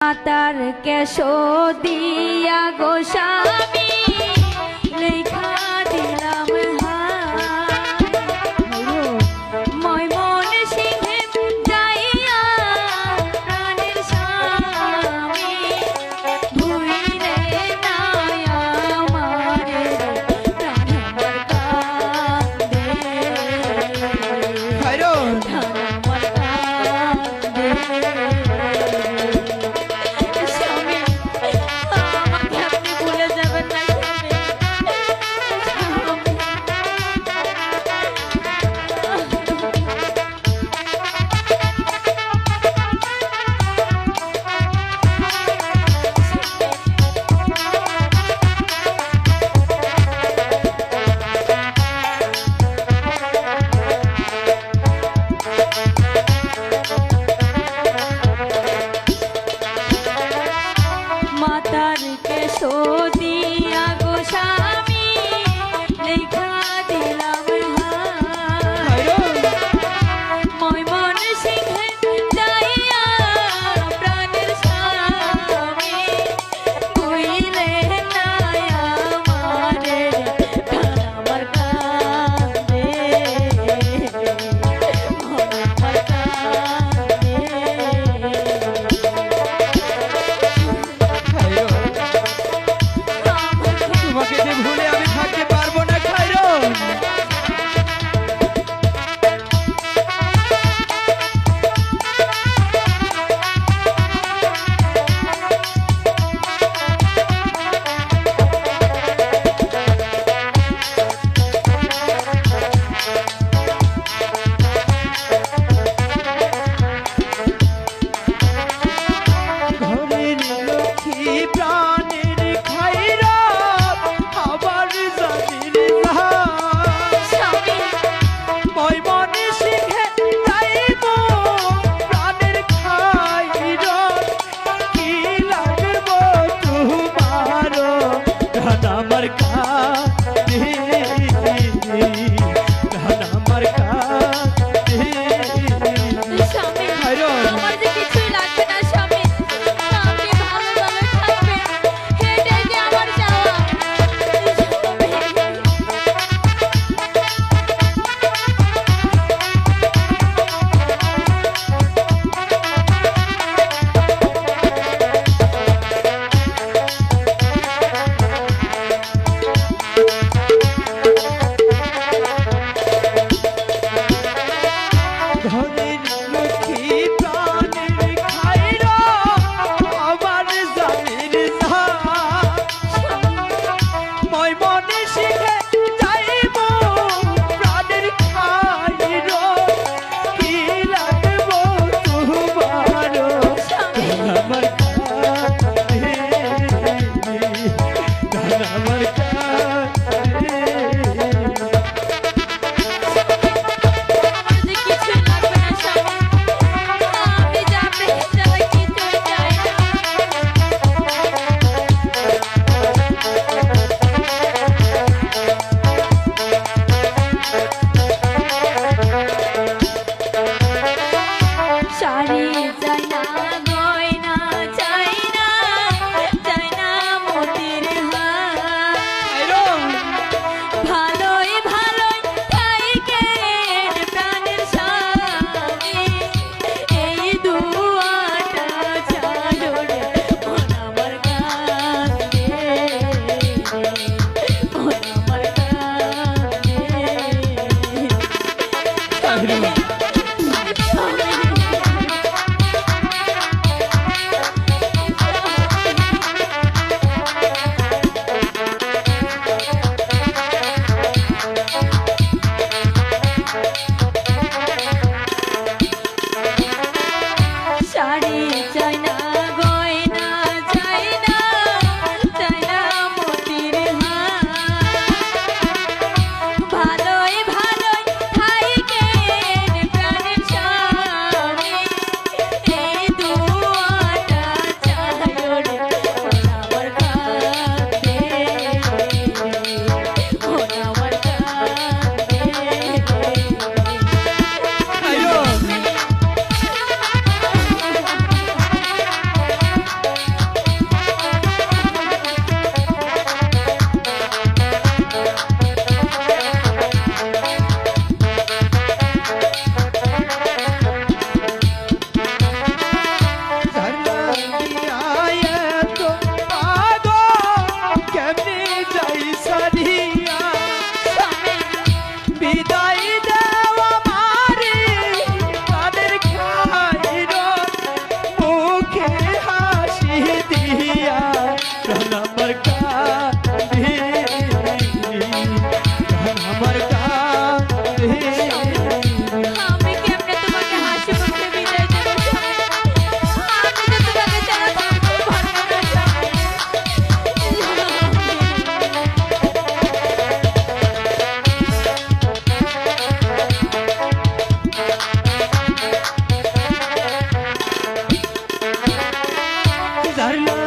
মাতার কেশ দিয়া গো স্বামী লেখা দিলাম মই মন সিংহে যাইয়া প্রাণের স্বামী ভুইলে নাই আমারে প্রাণ আমার কান্দে আমার কান্দে মাতার কেশ দিয়া গো স্বামী লেখা দিলাম মই মন সিংহে যাইয়া প্রাণের স্বামী কইলে নাই আমারে প্রাণ আমার কান্দে আমার কান্দে তোমাকে যে ভুলে আমি থাকতে পারবো না খায়রন। ঘরের লক্ষ্মী প্রাণের খায়রন আবার জানির মই মনে সিংহে যাইব প্রাণের খায়রন কি লাগব তোমার ধন আমার কাঁদে ধন আমার কাঁদে খায়রন। আমার যে কিছুই লাগবে না স্বামী আপনি ভালোভাবে থাকবেন এটাই যে আমার চাওয়া ঘরের লক্ষ্মী প্রাণের খায়রন আবার জানির মই মনে শিখে যাইব প্রাণের খায়রন কি লাগব তোমার আমার কাঁদে আমার কাঁদে আমার যে কিছুই লাগবে না স্বামী আপনি যা পেয়ে যাওয়া কিছুই চাই না শাড়ি চাই না গয়না দিয়া প্রাণ আমার কাঁদে প্রাণ আমার কাঁদে আমি কেমনে তোমাকে হাসি মুখে বিদায় দেব স্বামী? আমি তো তোমাকে ছাড়া থাকতে পারবো না স্বামী। জারলা